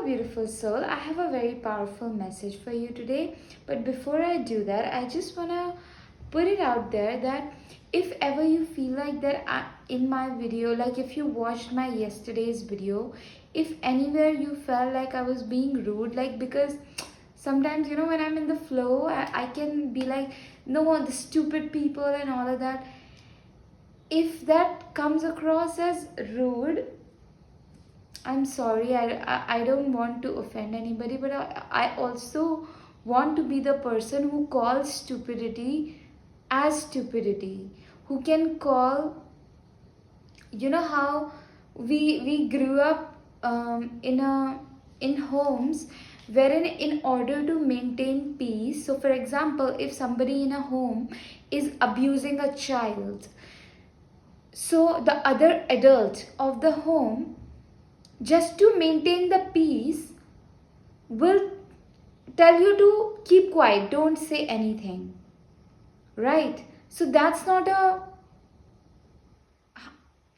beautiful soul. I have a very powerful message for you today. But before I do that, I just want to put it out there that if ever you feel like that in my video, like if you watched my yesterday's video, if anywhere you felt like I was being rude, like because sometimes, when I'm in the flow, I can be like, no, the stupid people and all of that. If that comes across as rude, I'm sorry, I don't want to offend anybody, but I also want to be the person who calls stupidity as stupidity, who can call, how we grew up in homes wherein in order to maintain peace, so for example, if somebody in a home is abusing a child, so the other adult of the home, just to maintain the peace, will tell you to keep quiet, don't say anything, right? So that's not a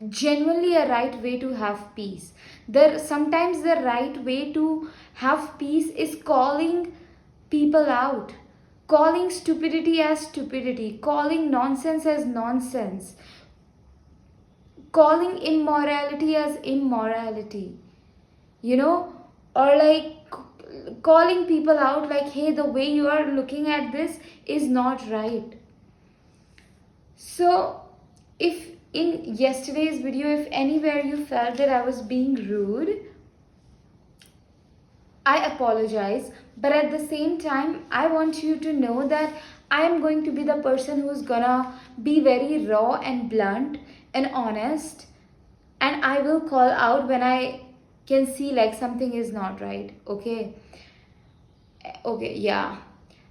genuinely a right way to have peace. There sometimes the right way to have peace is calling people out, calling stupidity as stupidity, calling nonsense as nonsense, calling immorality as immorality, or like calling people out like, hey, the way you are looking at this is not right. So if in yesterday's video, if anywhere you felt that I was being rude, I apologize, but at the same time, I want you to know that I am going to be the person who's gonna be very raw and blunt and honest, and I will call out when I can see like something is not right. Okay, yeah.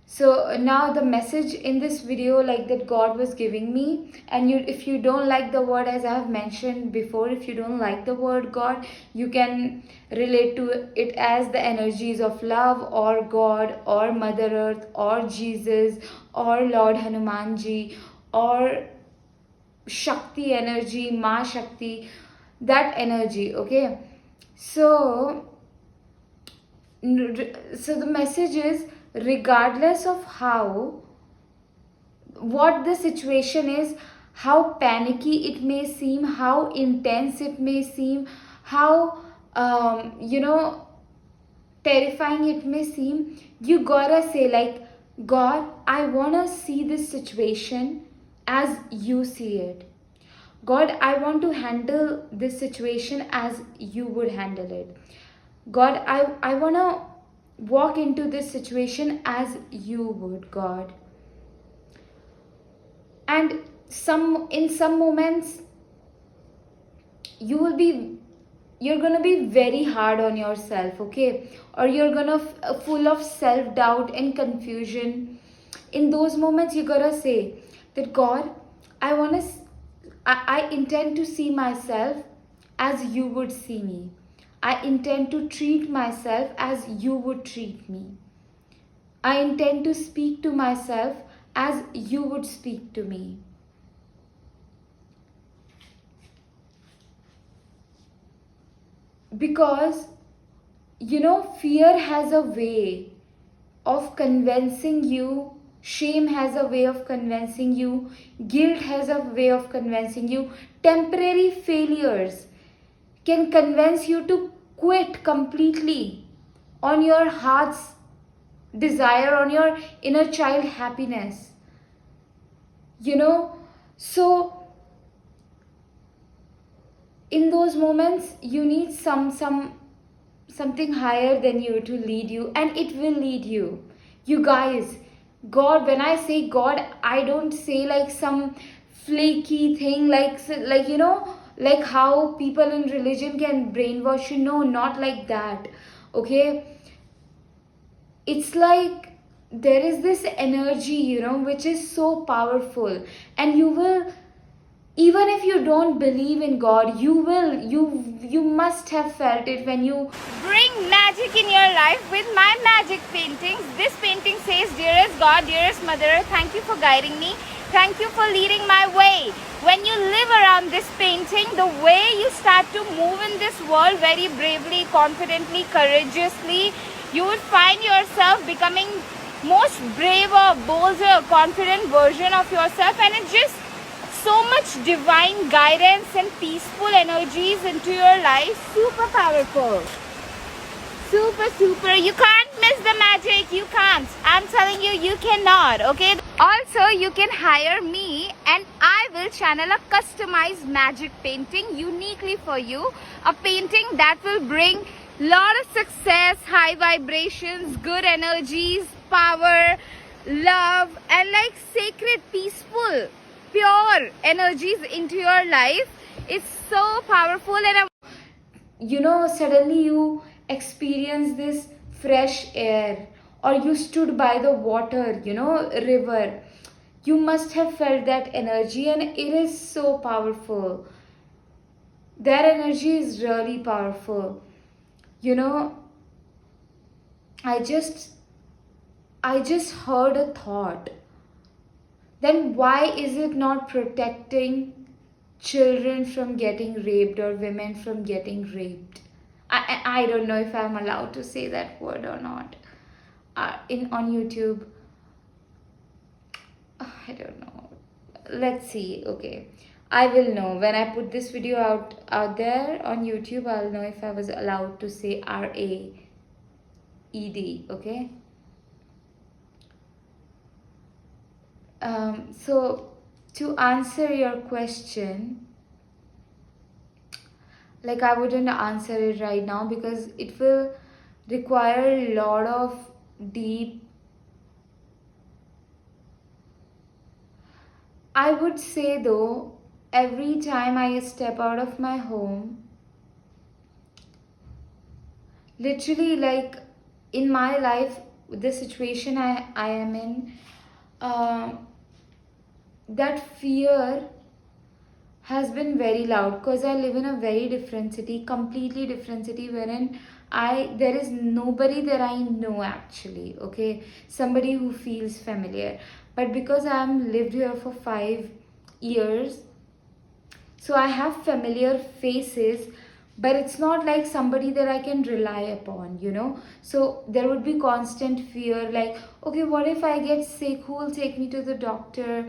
So now the message in this video, like that God was giving me, and if you don't like the word, as I have mentioned before, if you don't like the word God, you can relate to it as the energies of love, or God, or Mother Earth, or Jesus, or Lord Hanumanji, or Shakti energy, Ma Shakti, that energy. Okay, so the message is, regardless of what the situation is, how panicky it may seem, how intense it may seem, how terrifying it may seem, you gotta say like, God, I wanna see this situation as you see it. God, I want to handle this situation as you would handle it. God, I want to walk into this situation as you would, God. And in some moments, you're gonna be very hard on yourself, okay? Or you're gonna full of self-doubt and confusion. In those moments, you gotta say that, God, I intend to see myself as you would see me. I intend to treat myself as you would treat me. I intend to speak to myself as you would speak to me. Because, fear has a way of convincing you, shame has a way of convincing you, guilt has a way of convincing you, temporary failures can convince you to quit completely on your heart's desire, on your inner child happiness. So in those moments, you need something higher than you to lead you, and it will lead you. You guys, God, when I say God, I don't say like some flaky thing, like how people in religion can brainwash you. No, not like that. Okay, it's like there is this energy, which is so powerful, and you will, even if you don't believe in God, you must have felt it when you bring magic in your life with my magic paintings. This painting says, dearest God, dearest Mother, thank you for guiding me. Thank you for leading my way. When you live around this painting, the way you start to move in this world very bravely, confidently, courageously, you would find yourself becoming most braver, bolder, confident version of yourself, and it's just so much divine guidance and peaceful energies into your life. Super powerful. Super. You can't miss the magic. You can't. I'm telling you, you cannot. Okay. Also, you can hire me and I will channel a customized magic painting uniquely for you. A painting that will bring lot of success, high vibrations, good energies, power, love, and like sacred, peaceful, pure energies into your life. It's so powerful, and suddenly you experience this fresh air, or you stood by the water, river. You must have felt that energy, and it is so powerful. That energy is really powerful. You know, I just I just heard a thought. Then why is it not protecting children from getting raped or women from getting raped? I don't know if I'm allowed to say that word or not. In on YouTube, I don't know. Let's see. Okay, I will know when I put this video out there on YouTube. I'll know if I was allowed to say RAED. Okay. So to answer your question, like I wouldn't answer it right now because it will require a lot of deep. I would say though, every time I step out of my home, literally like in my life, the situation I am in, uh, that fear has been very loud because I live in a very different city, completely different city, wherein there is nobody that I know actually, okay, somebody who feels familiar. But because I'm lived here for 5 years, so I have familiar faces, but it's not like somebody that I can rely upon. So there would be constant fear, like, okay, what if I get sick? Who will take me to the doctor?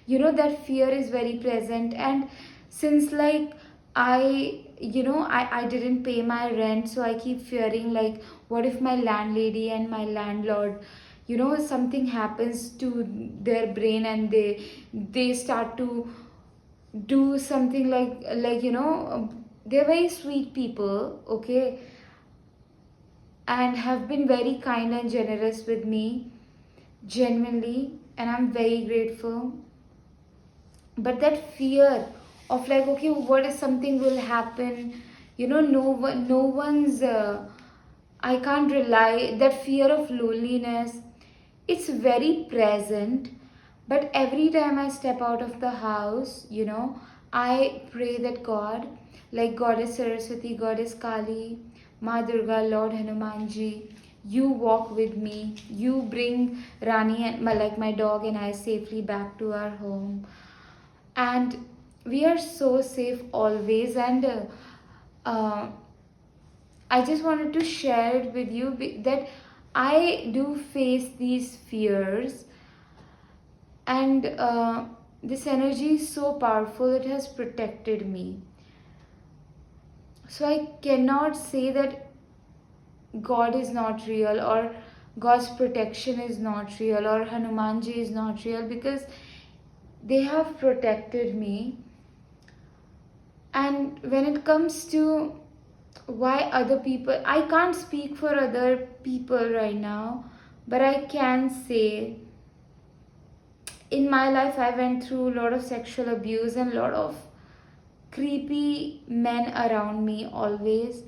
That fear is very present. And since like I didn't pay my rent, so I keep fearing, like, what if my landlady and my landlord, something happens to their brain and they start to do something like they're very sweet people, okay, and have been very kind and generous with me, genuinely, and I'm very grateful. But that fear of, like, okay, what if something will happen, no one's I can't rely, that fear of loneliness, it's very present. But every time I step out of the house, I pray that God, like Goddess Saraswati, Goddess Kali, Ma Durga, Lord Hanumanji, you walk with me, you bring Rani and my dog and I safely back to our home, and we are so safe always. And uh, I just wanted to share it with you that I do face these fears, and this energy is so powerful, it has protected me. So I cannot say that God is not real, or God's protection is not real, or Hanumanji is not real, because they have protected me. And when it comes to why other people, I can't speak for other people right now, but I can say in my life I went through a lot of sexual abuse and a lot of creepy men around me always,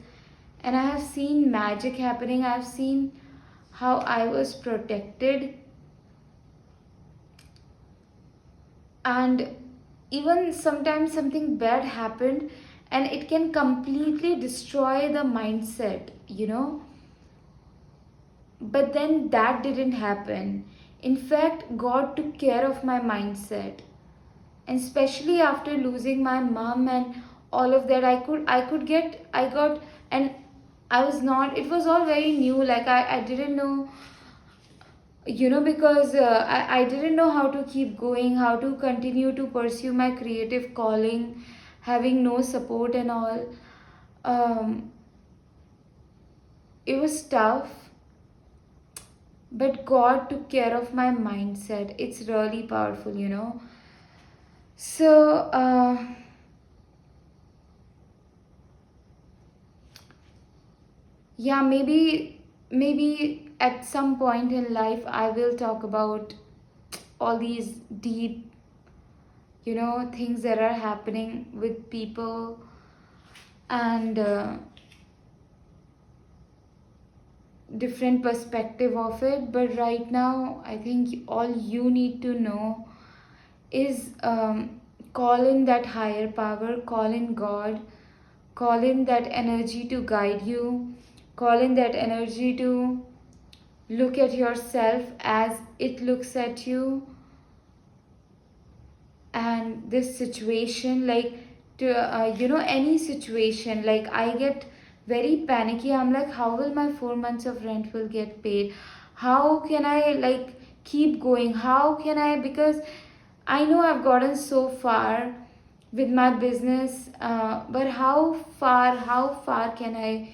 and I have seen magic happening. I have seen how I was protected, and even sometimes something bad happened and it can completely destroy the mindset. But then that didn't happen. In fact, God took care of my mindset, and especially after losing my mom and all of that, I got, and I was not, it was all very new, like I didn't know, because I didn't know how to keep going, how to continue to pursue my creative calling, having no support and all. um, it was tough, but God took care of my mindset. It's really powerful. So yeah, maybe at some point in life I will talk about all these deep, things that are happening with people, and different perspective of it. But right now I think all you need to know is, call in that higher power, call in God, call in that energy to guide you, call in that energy to look at yourself as it looks at you. And this situation, like, to any situation, like I get very panicky. I'm like, how will my 4 months of rent will get paid? How can I, like, keep going? How can I, because I know I've gotten so far with my business, but how far can I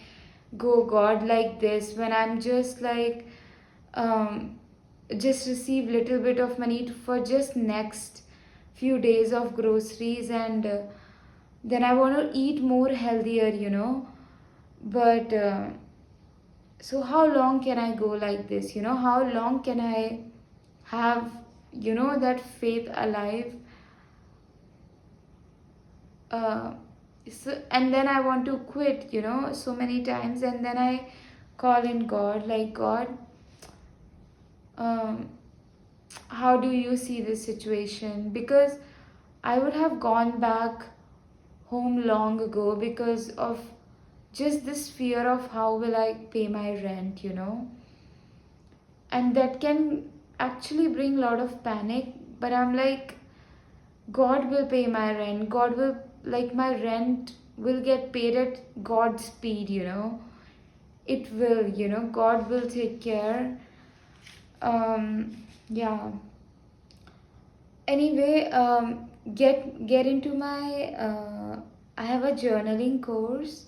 go, God, like this, when I'm just like, um, just receive little bit of money for just next few days of groceries, and then I want to eat more healthier. But so how long can I go like this? How long can I have, that faith alive? uh, and then I want to quit, so many times, and then I call in God, like, God, um, how do you see this situation? Because I would have gone back home long ago because of just this fear of how will I pay my rent. And that can actually bring a lot of panic. But I'm like, God will pay my rent. God will, like, my rent will get paid at God's speed. It will. God will take care. Yeah. Anyway, get into my, I have a journaling course.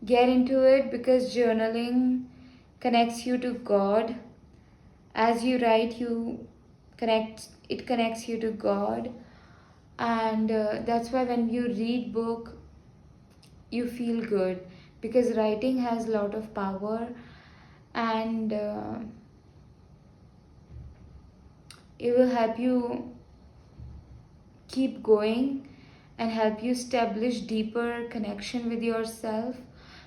Get into it, because journaling connects you to God. As you write, it connects you to God. And that's why when you read book, you feel good, because writing has a lot of power. And it will help you keep going and help you establish deeper connection with yourself.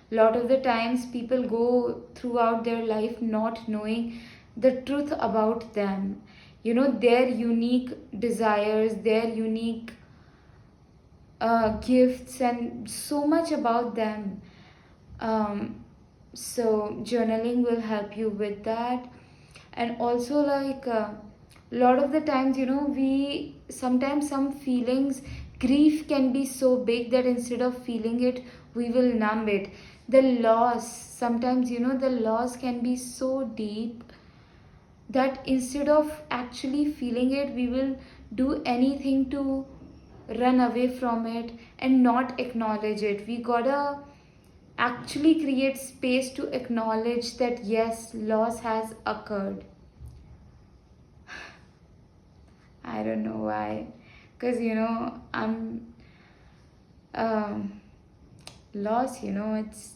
A lot of the times people go throughout their life not knowing the truth about them, their unique desires, their unique gifts, and so much about them. So journaling will help you with that. And also, like, a lot of the times, we sometimes, some feelings, grief can be so big that instead of feeling it, we will numb it. The loss, sometimes, the loss can be so deep that instead of actually feeling it, we will do anything to run away from it and not acknowledge it. We gotta actually create space to acknowledge that yes, loss has occurred. I don't know why, because I'm loss. It's,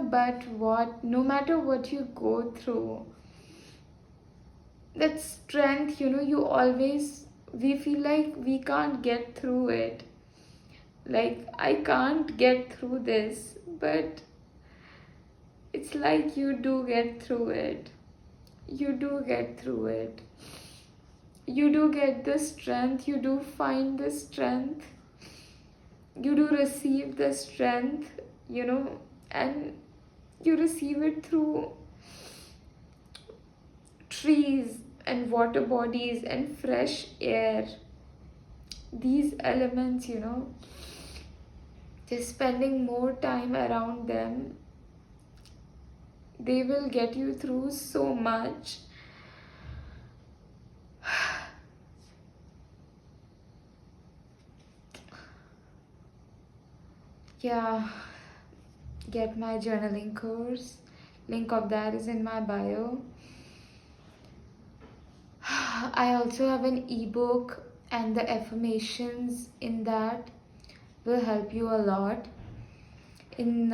but what, no matter what you go through, that strength, you always, we feel like we can't get through it. Like, I can't get through this, but it's like you do get through it. You do get through it. You do get the strength. You do find the strength. You do receive the strength, and you receive it through trees and water bodies and fresh air. These elements, just spending more time around them, they will get you through so much. Yeah, get my journaling course. Link of that is in my bio. I also have an ebook, and the affirmations in that will help you a lot. In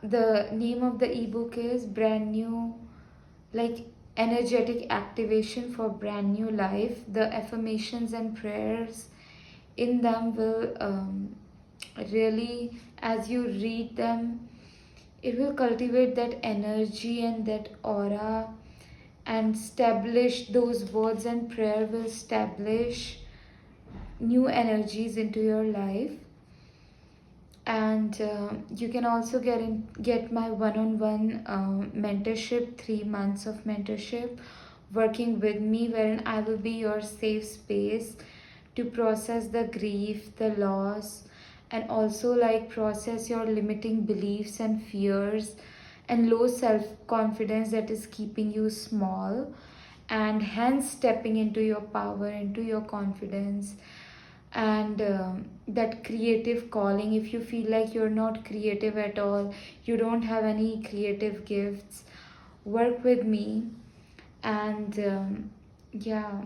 the name of the ebook is Brand New, like energetic activation for brand new life. The affirmations and prayers in them will really, as you read them, it will cultivate that energy and that aura, and establish those words, and prayer will establish new energies into your life. And you can also get my one-on-one mentorship, 3 months of mentorship working with me, wherein I will be your safe space to process the grief, the loss, and also like process your limiting beliefs and fears and low self-confidence that is keeping you small, and hence stepping into your power, into your confidence, and that creative calling. If you feel like you're not creative at all, you don't have any creative gifts, work with me. And yeah,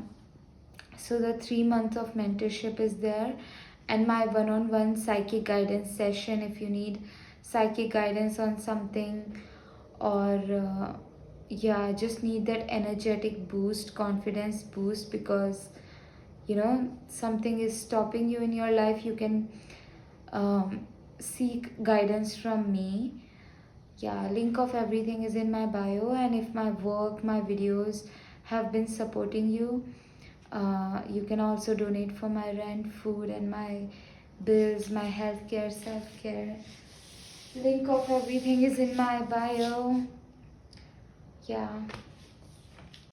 so the 3 months of mentorship is there, and my one-on-one psychic guidance session if you need psychic guidance on something, or yeah, just need that energetic boost, confidence boost, because something is stopping you in your life. You can seek guidance from me. Yeah, link of everything is in my bio, and if my work, my videos have been supporting you, you can also donate for my rent, food, and my bills, my healthcare, self-care. Link of everything is in my bio. Yeah.